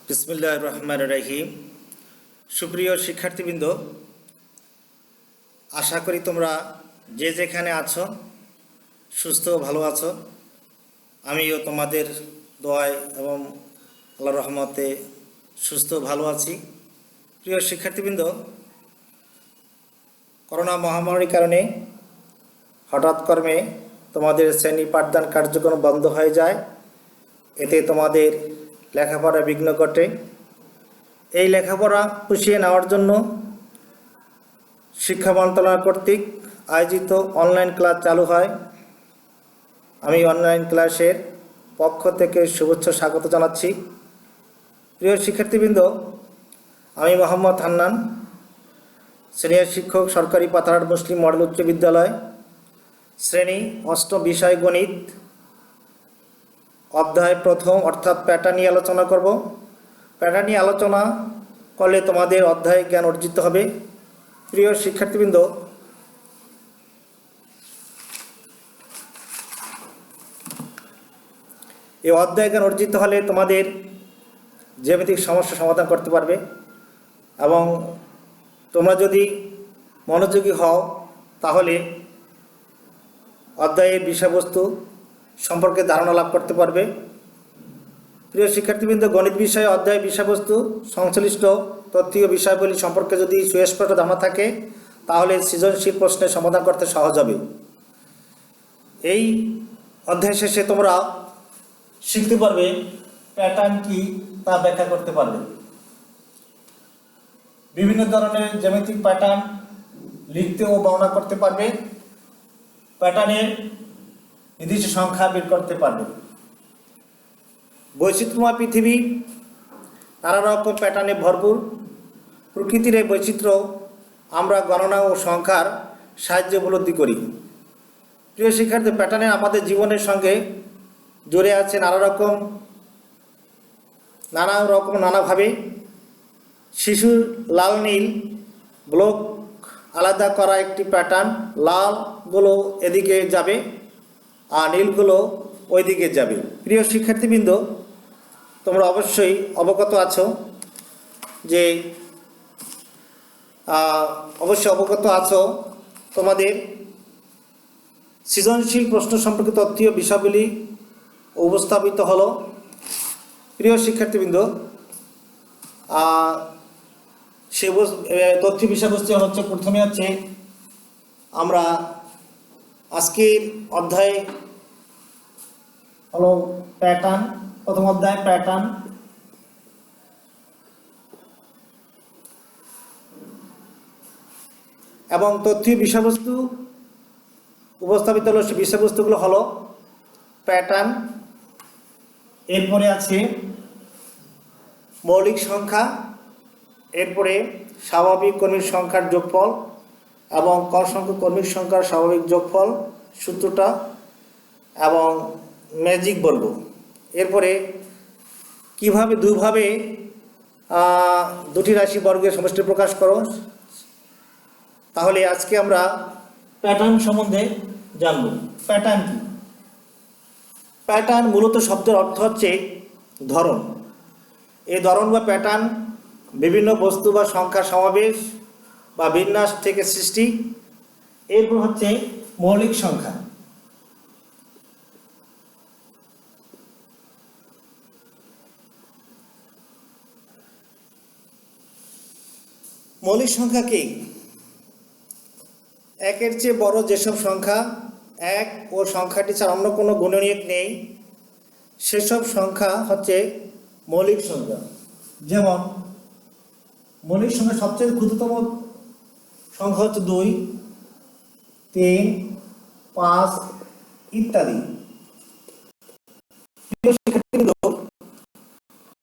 বিসমিল্লাহির রহমানির রহিম। সুপ্রিয় শিক্ষার্থীবৃন্দ, আশা করি তোমরা যে যেখানে আছো সুস্থ ভালো আছো। আমিও তোমাদের দোয়ায় এবং আল্লাহর রহমতে সুস্থ ভালো আছি। প্রিয় শিক্ষার্থীবৃন্দ, করোনা মহামারীর কারণে হঠাৎ কর্মে তোমাদের শ্রেণী পাঠদান কার্যক্রম বন্ধ হয়ে যায়। এতে তোমাদের লেখাপড়া বিঘ্ন ঘটে। এই লেখাপড়া পুষিয়ে নেওয়ার জন্য শিক্ষা মন্ত্রণালয় কর্তৃক আয়োজিত অনলাইন ক্লাস চালু হয়। আমি অনলাইন ক্লাসের পক্ষ থেকে শুভেচ্ছা স্বাগত জানাচ্ছি। প্রিয় শিক্ষার্থীবৃন্দ, আমি মোহাম্মদ হান্নান, সিনিয়র শিক্ষক, সরকারি পাতারহাট মুসলিম মডেল উচ্চ বিদ্যালয়, শ্রেণী অষ্টম, বিষয় গণিত, অধ্যায় প্রথম অর্থাৎ প্যাটার্ন নিয়ে আলোচনা করব। প্যাটার্ন নিয়ে আলোচনা করলে তোমাদের অধ্যায় জ্ঞান অর্জিত হবে। প্রিয় শিক্ষার্থীবৃন্দ, এই অধ্যায় জ্ঞান অর্জিত হলে তোমাদের জ্যামিতিক সমস্যা সমাধান করতে পারবে এবং তোমরা যদি মনোযোগী হও তাহলে অধ্যায়ের বিষয়বস্তু সম্পর্কে ধারণা লাভ করতে পারবে। প্রিয় শিক্ষার্থীবৃন্দ, গণিত বিষয়ে অধ্যায়ের বিষয়বস্তু সংশ্লিষ্ট তথ্যীয় বিষয়গুলি সম্পর্কে যদি সুস্পষ্ট ধারণা থাকে তাহলে সৃজনশীল প্রশ্নের সমাধান করতে সহজ হবে। এই অধ্যায় শেষে তোমরা শিখতে পারবে প্যাটার্ন কি তা ব্যাখ্যা করতে পারবে। বিভিন্ন ধরনের জ্যামিতিক প্যাটার্ন লিখতে ও বর্ণনা করতে পারবে। প্যাটার্নের নির্দিষ্ট সংখ্যা বের করতে পারবে। বৈচিত্র্যময় পৃথিবী নানা রকম প্যাটার্নে ভরপুর। প্রকৃতির এই বৈচিত্র্য আমরা গণনা ও সংখ্যার সাহায্যে উপলব্ধি করি। প্রিয় শিক্ষার্থী, প্যাটার্নে আমাদের জীবনের সঙ্গে জড়ে আছে নানাভাবে। শিশুর লাল নীল ব্লক আলাদা করা একটি প্যাটার্ন। লালগুলো এদিকে যাবে আর নীলগুলো ওইদিকে যাবে। প্রিয় শিক্ষার্থীবৃন্দ, তোমরা অবশ্যই অবগত আছো তোমাদের সৃজনশীল প্রশ্ন সম্পর্কিত তথ্যীয় বিষয়গুলি উপস্থাপিত হলো। প্রিয় শিক্ষার্থীবৃন্দ, সে তথ্য বিষয়বস্তু হচ্ছে, প্রথমে হচ্ছে আমরা আজকের অধ্যায় হলো প্যাটার্ন। প্রথম অধ্যায় প্যাটার্ন। এবং তথ্য বিষয়বস্তু উপস্থাপিত হলো। সে বিষয়বস্তুগুলো হলো প্যাটার্ন, এরপরে আছে মৌলিক সংখ্যা, এরপরে স্বাভাবিক কর্মীর সংখ্যার যোগফল এবং ক সংখ্যক কর্মীর সংখ্যার স্বাভাবিক যোগফল সূত্রটা এবং ম্যাজিক বর্গ। এরপরে কিভাবে দুইভাবে দুটি রাশি বর্গের সমষ্টি প্রকাশ করো। তাহলে আজকে আমরা প্যাটার্ন সম্বন্ধে জানব। প্যাটার্ন কি? প্যাটার্ন মূলত শব্দের অর্থ হচ্ছে ধরন। এই ধরন বা প্যাটার্ন বিভিন্ন বস্তু বা সংখ্যার সমাবেশ বা বিন্যাস থেকে সৃষ্টি। এরপর হচ্ছে মৌলিক সংখ্যা। মৌলিক সংখ্যা কি? একের চেয়ে বড় যেসব সংখ্যা এক ও সংখ্যাটি ছাড়া অন্য কোনো গুণনীয়ক নেই সেসব সংখ্যা হচ্ছে মৌলিক সংখ্যা। যেমন মৌলিক সংখ্যা সবচেয়ে ক্ষুদ্রতম সংখ্যা হচ্ছে 2, 3, 5 ইত্যাদি।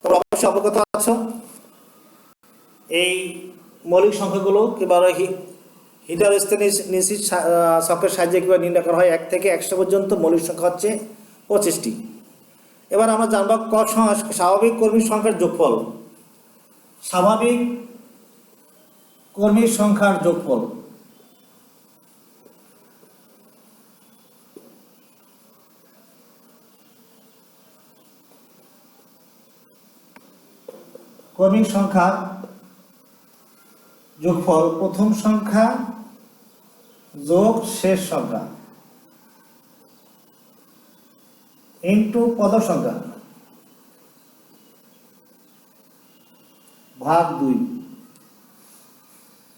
তোমরা অবশ্যই অবগত আছো এই মৌলিক সংখ্যাগুলো কিভাবে হিটারোস্থানিক ছকের সাহায্যে কীভাবে নির্ণয় করা হয়। 1 থেকে 100 পর্যন্ত মৌলিক সংখ্যা হচ্ছে 25টি। এবার আমরা জানব স্বাভাবিক কর্মীর সংখ্যার যোগফল। স্বাভাবিক কর্মীর সংখ্যার যোগফল ক্রমিক সংখ্যা যোগফল প্রথম সংখ্যা যোগ শেষ সংখ্যা ইনটু পদ সংখ্যা ভাগ 2।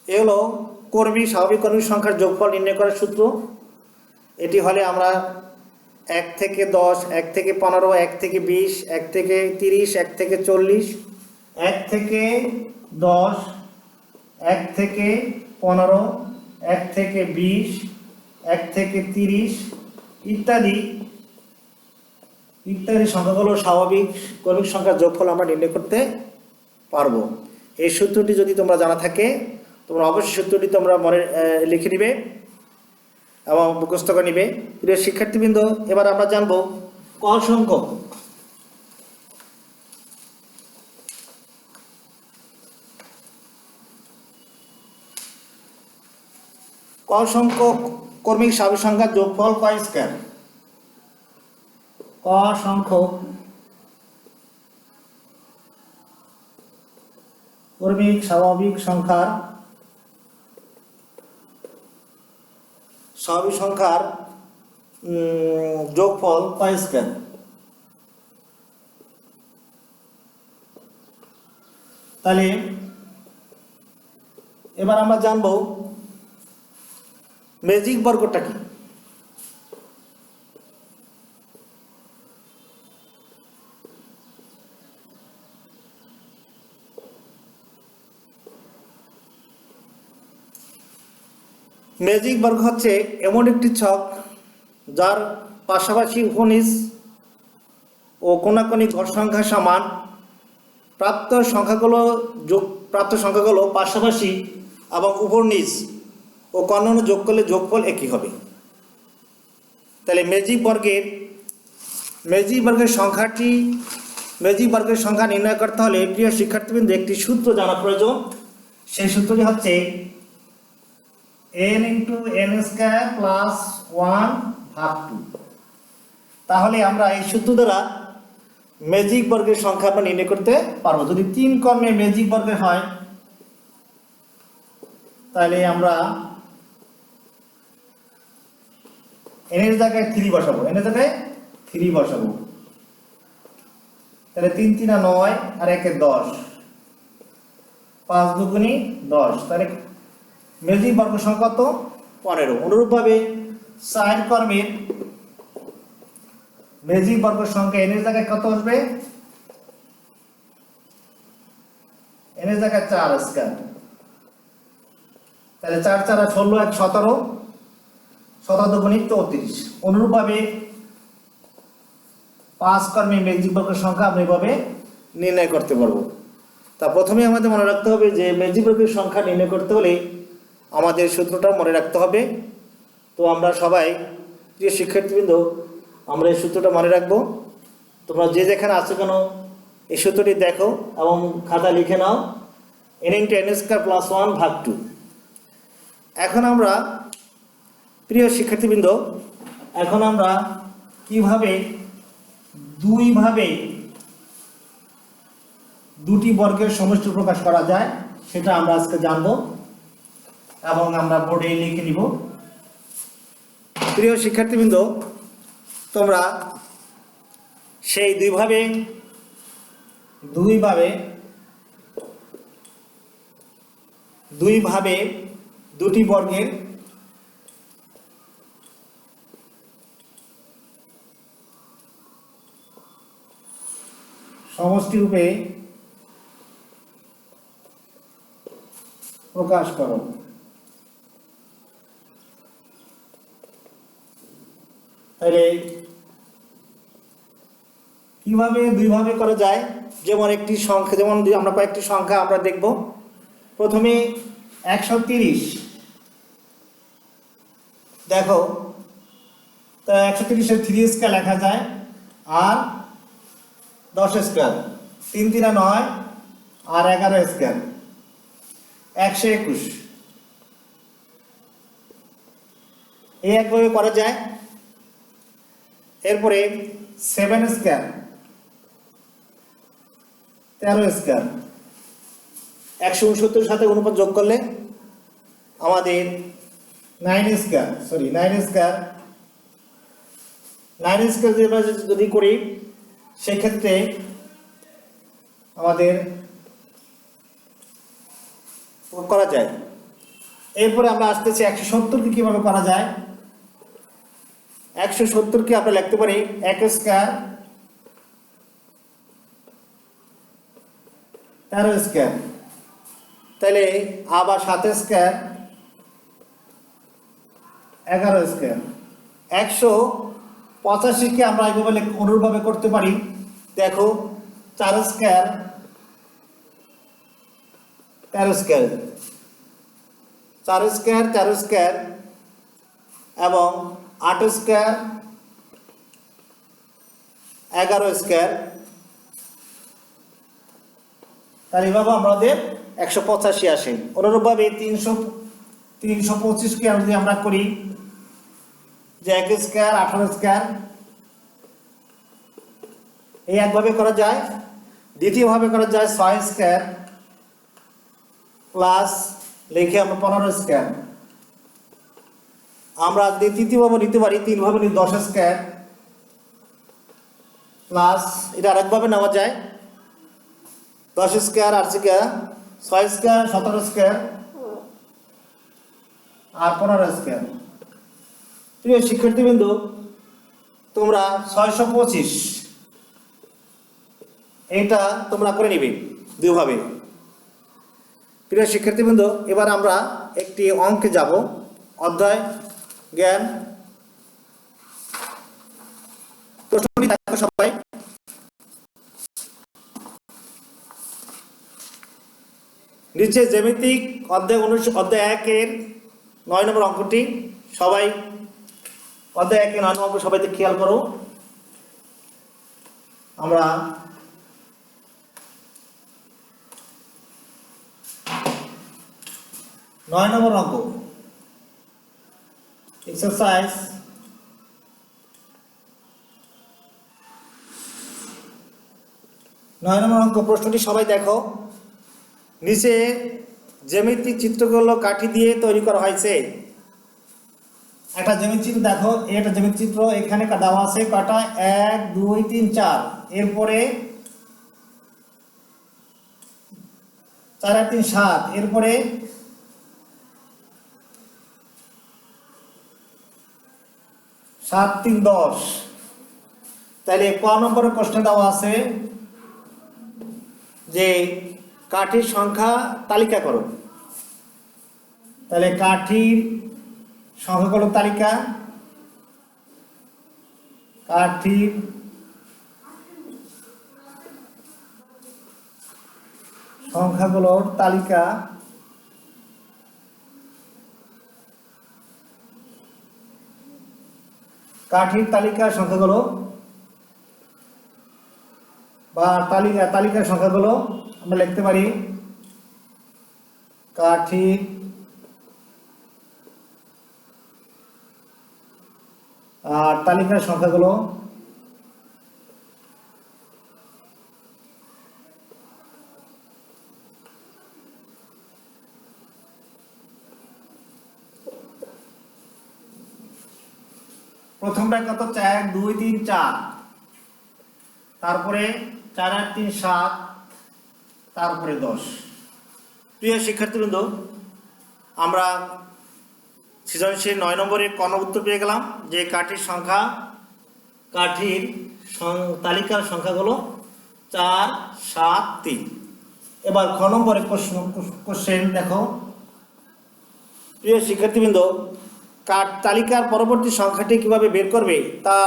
এ হলো স্বাভাবিক ক্রমিক সংখ্যার যোগফল নির্ণয় করার সূত্র। এটি হলে আমরা 1 থেকে 10, 1 থেকে 15, 1 থেকে 20, 1 থেকে 30, 1 থেকে 40, 1 থেকে 10, 1 থেকে 15, 1 থেকে 20, 1 থেকে 30 ইত্যাদি ইত্যাদি সংখ্যাগুলো স্বাভাবিক ক্রমিক সংখ্যার যোগফল আমরা নির্ণয় করতে পারবো। এই সূত্রটি যদি তোমরা জানা থাকে তোমরা অবশ্যই সূত্রটি তোমরা মনে লিখে নিবে এবং মুখস্থ করে নিবে। প্রিয় শিক্ষার্থীবৃন্দ, এবার আমরা জানব ক সংখ্যক। ক সংখ্যক ক্রমিক স্বাভাবিক সংখ্যার যোগফল ক স্কয়ার। ক সংখ্যক ক্রমিক স্বাভাবিক সংখ্যার যোগফল ক স্কয়ার। তাহলে এবার আমরা জানব ম্যাজিক বর্গটা কি। ম্যাজিক বর্গ হচ্ছে এমন একটি ছক যার পাশাপাশি উপনিষ ও কোণাকোণিক গড় সংখ্যা সমান, প্রাপ্ত সংখ্যাগুলো পাশাপাশি এবং উপনিষ ও কর্ণন যোগ করলে যোগফল একই হবে। তাহলে ম্যাজিক বর্গের সংখ্যা নির্ণয় করতে হলে প্রিয় শিক্ষার্থীবৃন্দ একটি সূত্র জানা প্রয়োজন। সেই সূত্রটি হচ্ছে n × n² + 1 ভাগ 2। তাহলে আমরা এই সূত্র দ্বারা ম্যাজিক বর্গের সংখ্যা আমরা নির্ণয় করতে পারবো। যদি 3 কর্মে ম্যাজিক বর্গের হয় তাহলে আমরা n এর জায়গায় 3 বসাবো, তাহলে 3 × 3 = 9 আর 1 = 10, 5 × 2 = 10। তাহলে ম্যাজিক বর্গ সংখ্যা কত? 15। অনুরূপভাবে 4 কর্মের ম্যাজিক বর্গ সংখ্যা n এর জায়গায় কত আসবে? n এর জায়গায় 4 স্কয়ার। তাহলে 4 × 4 = 16, 1 = 17, 17 × 2 = 34। অনুরূপভাবে 5 কর্মের ম্যাজিক বর্গ সংখ্যা আমরা এভাবে নির্ণয় করতে পারবো। তা প্রথমে আমাদের মনে রাখতে হবে যে ম্যাজিক বর্গের সংখ্যা নির্ণয় করতে হলে আমাদের সূত্রটা মনে রাখতে হবে। তো আমরা সবাই প্রিয় শিক্ষার্থীবৃন্দ আমরা এই সূত্রটা মনে রাখবো। তোমরা যে যেখানে আছো কেন এই সূত্রটি দেখো এবং খাতা লিখে নাও, n × n² + 1 ভাগ 2। এখন আমরা প্রিয় শিক্ষার্থীবৃন্দ কিভাবে দুটি বর্গের সমষ্টি প্রকাশ করা যায় সেটা আমরা আজকে জানবো এবং আমরা বোর্ডে লিখে নিব। প্রিয় শিক্ষার্থীবৃন্দ, তোমরা সেই দুইভাবে দুটি বর্গের সমষ্টি রূপে প্রকাশ করো। তাহলে কিভাবে দুইভাবে করা যায়? যেমন আমরা কয়েকটি সংখ্যা আমরা দেখব। প্রথমে 130 দেখো, তা 130-এর 3 স্কয়ার লেখা যায় আর 10 স্কয়ার, 3 × 3 = 9 আর 11 স্কয়ার 121। এই একভাবে করা যায়। এরপরে 7 স্কয়ার, 13 স্কয়ার 169 সাথে অনুপাত যোগ করলে আমাদের 9 স্কয়ার যদি করি সেক্ষেত্রে আমাদের করা যায়। এরপরে আমরা আসতেছি 170কে কিভাবে করা যায়। 170কে আমরা লিখতে পারি 1 স্কয়ার 13 স্কয়ার, তাহলে আবার 7 স্কয়ার 11 স্কয়ার। 185কে আমরা এইভাবে অনুরূপভাবে করতে পারি। দেখো 4 স্কয়ার 13 স্কয়ার, 4 স্কয়ার 13 স্কয়ার এবং 8 স্কয়ার 11 স্কয়ার। তাহলে এভাবে আমাদের 185 আসে। অনুরূপভাবে 325কে যদি আমরা করি যে 1 স্কয়ার 18 স্কয়ার, এই একভাবে করা যায়। দ্বিতীয়ভাবে করা যায় 6 স্কয়ার প্লাস লিখে আমরা 15 স্কয়ার। আমরা তৃতীয়ভাবে নিতে পারি 3 ভাবে 10 স্কয়ার প্লাস এটা আরেকভাবে নেওয়া যায় 10 স্কয়ার 8 স্কয়ার 6 স্কয়ার 17 স্কয়ার আর 15 স্কয়ার। প্রিয় শিক্ষার্থীবৃন্দ, তোমরা 625 এটা তোমরা করে নিবে দুইভাবে। প্রিয় শিক্ষার্থীবৃন্দ, এবার আমরা একটি অঙ্কে যাব। অধ্যায় জ্ঞান প্রশ্নটি দেখো সবাই। নিচে জ্যামিতিক অধ্যায় 1-এর 9 নম্বর অঙ্কটি সবাই, অধ্যায় 1-এর 9 নম্বর অঙ্ক সবাই খেয়াল করো। আমরা নয় নম্বর অঙ্ক এক্সারসাইজ 9 নম্বর অঙ্ক প্রশ্নটি সবাই দেখো। নিচে জ্যামিতিক চিত্রগুলো কাঠি দিয়ে তৈরি করা হয়েছে। একটা জ্যামিতিক চিত্র দেখো, এটা জ্যামিতিক চিত্র। এখানে দেওয়া আছে কটা 1 2 3 4, এরপরে 4 আর 3 7, এরপরে 7 3 10। তাহলে ক নম্বরের প্রশ্ন দেওয়া আছে যে কাঠির সংখ্যা তালিকা করো। তাহলে কাঠির সংখ্যাগুলোর তালিকা, কাঠির সংখ্যাগুলোর তালিকা কাঠির তালিকার সংখ্যাগুলো বা তালিকার সংখ্যাগুলো আমরা লিখতে পারি কাঠির আর তালিকার সংখ্যাগুলো প্রথমটা কত 4 2 3 4, তারপরে 4 আর 3 7, তারপরে 10। প্রিয় শিক্ষার্থীবৃন্দ, আমরা সৃজনশীল 9 নম্বরের ক উত্তর পেয়ে গেলাম যে কাঠির সংখ্যা, কাঠির তালিকার সংখ্যাগুলো 4 7 3। এবার খ নম্বরের কোশ্চেন দেখো। প্রিয় শিক্ষার্থীবৃন্দ, কাঠ তালিকার পরবর্তী সংখ্যাটি কিভাবে বের করবে তা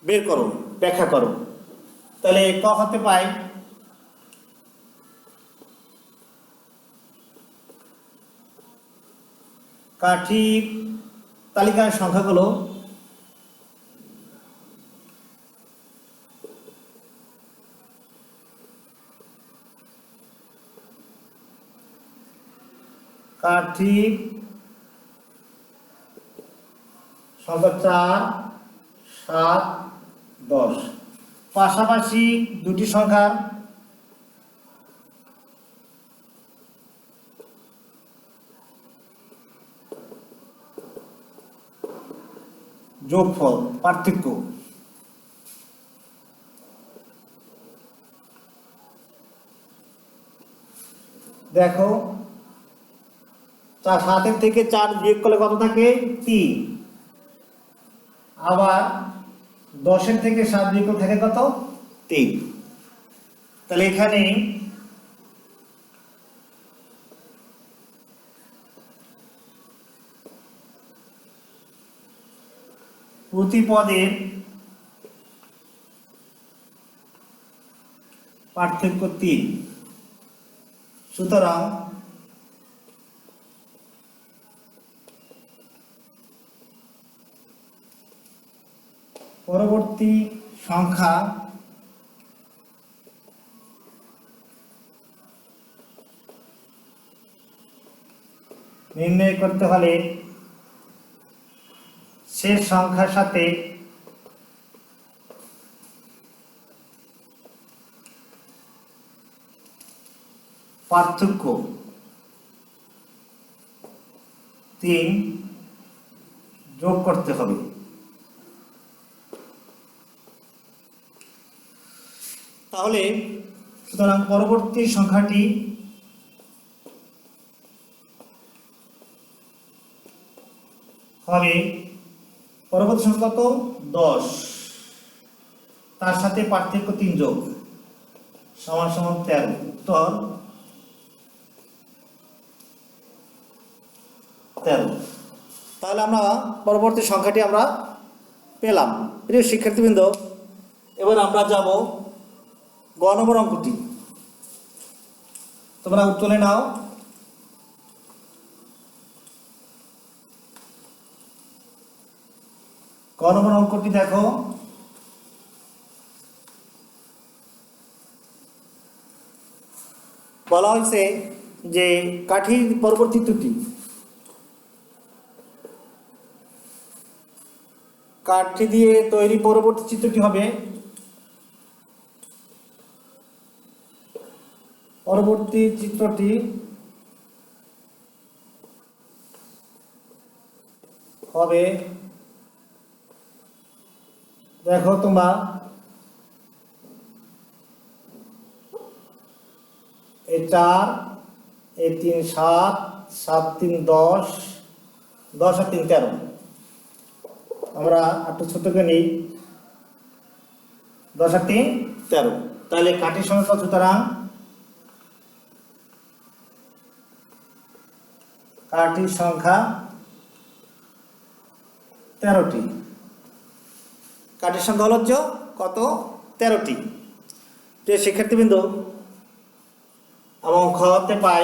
বের করো, ব্যাখ্যা করো। তাহলে ক হতে পাই কাঠির তালিকার সংখ্যাগুলো কাঠির সংখ্যা 4 7 10, পাশাপাশি দুটি সংখ্যার যোগফল পার্থক্য। দেখো 7 থেকে 4 বিয়োগ করলে কত থাকে 3, আবার 10 থেকে 7 বিয়োগ করলে থাকে কত 3। তাহলে এখানে প্রতি পদের পার্থক্য 3। সুতরাং পরবর্তী সংখ্যা নির্ণয় করতে হলে শেষ সংখ্যার সাথে পার্থক্য 3 যোগ করতে হবে। তাহলে সুতরাং পরবর্তী সংখ্যাটি হবে পরবর্তী সংখ্যা কত 10, তার সাথে পার্থক্য 3 যোগ সমান সমান 13। উত্তর 13। তাহলে আমরা পরবর্তী সংখ্যাটি আমরা পেলাম। প্রিয় শিক্ষার্থীবৃন্দ, এবার আমরা যাব গ নম্বর অঙ্কটি। তোমরা তুলে নাও। গ নম্বর অঙ্কটি দেখো, বলা হয়েছে যে কাঠির পরবর্তী ত্রুটি, কাঠি দিয়ে তৈরি পরবর্তী চিত্রটি হবে পরবর্তী চিত্রটি হবে, দেখো তোমরা এই 4, এই 3 7, 7 3 10, 10 আর 3 13। আমরা একটু ছোট করে নিই, 10 আর 3 13। তাহলে কাঠির সংখ্যা সুতরাং কাঠির সংখ্যা 13টি। কাঠির সংখ্যা হল কত 13টি। প্রিয় শিক্ষার্থীবৃন্দ, এবং খতে পাই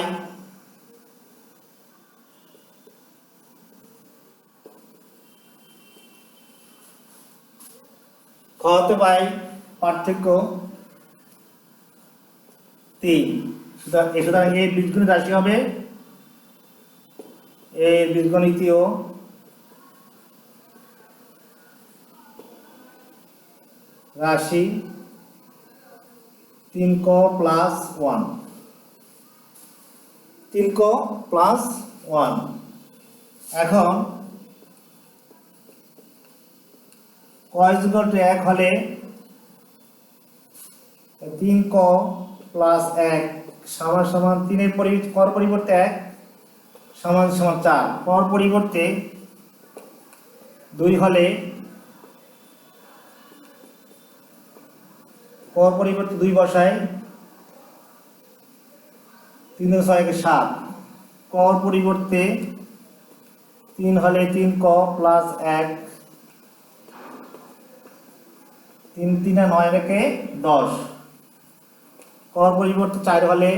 পার্থক্য 3। সুতরাং এই বীজগণিত রাশি হবে এই বীজগণিতীয় রাশি 3 ক প্লাস 1, 3 ক প্লাস 1। এখন ক ইকুয়াল টু 1 হলে 3 ক প্লাস 1 সমান সমান 3 এর পরিবর্তে 1 সমান সমান 4, পর পরিবর্তে 2 হলে পর পরিবর্তে 2 বসায় 3 6 7, কর পরিবর্তে 3 হলে 3 ক প্লাস 1, 3 3 9 রেখে 10, কর পরিবর্তে 4 হলে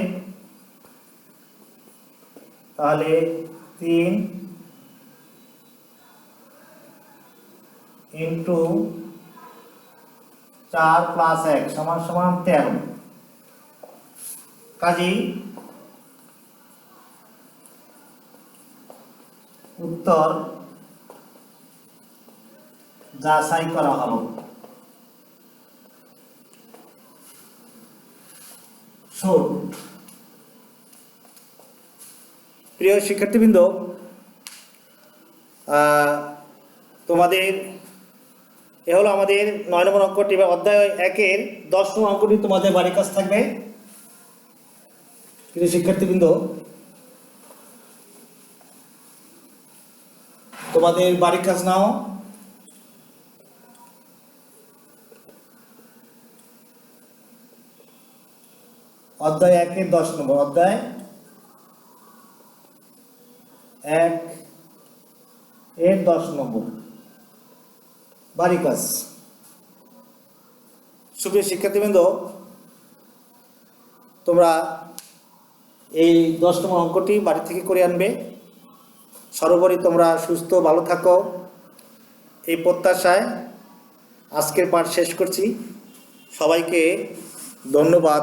তাহলে 3 ইন্টু 4 প্লাস 1 সমান সমান 13। কাজেই উত্তর যাচাই করা হলো। প্রিয় শিক্ষার্থীবৃন্দ, তোমাদের এ হলো আমাদের 9 নম্বর অঙ্কটি। বা অধ্যায় 1-এর 10 নম্বর অঙ্কটি তোমাদের বাড়ির কাজ থাকবে। প্রিয় শিক্ষার্থীবৃন্দ, তোমাদের বাড়ির কাজ নাও। অধ্যায় 1-এর 10 নম্বর, অধ্যায় 1-এর 10 নম্বর বাড়ির কাজ। সুপ্রিয় শিক্ষার্থীবৃন্দ, তোমরা এই 10 নম্বর অঙ্কটি বাড়ি থেকে করে আনবে। সর্বোপরি তোমরা সুস্থ ভালো থাকো, এই প্রত্যাশায় আজকের পাঠ শেষ করছি। সবাইকে ধন্যবাদ।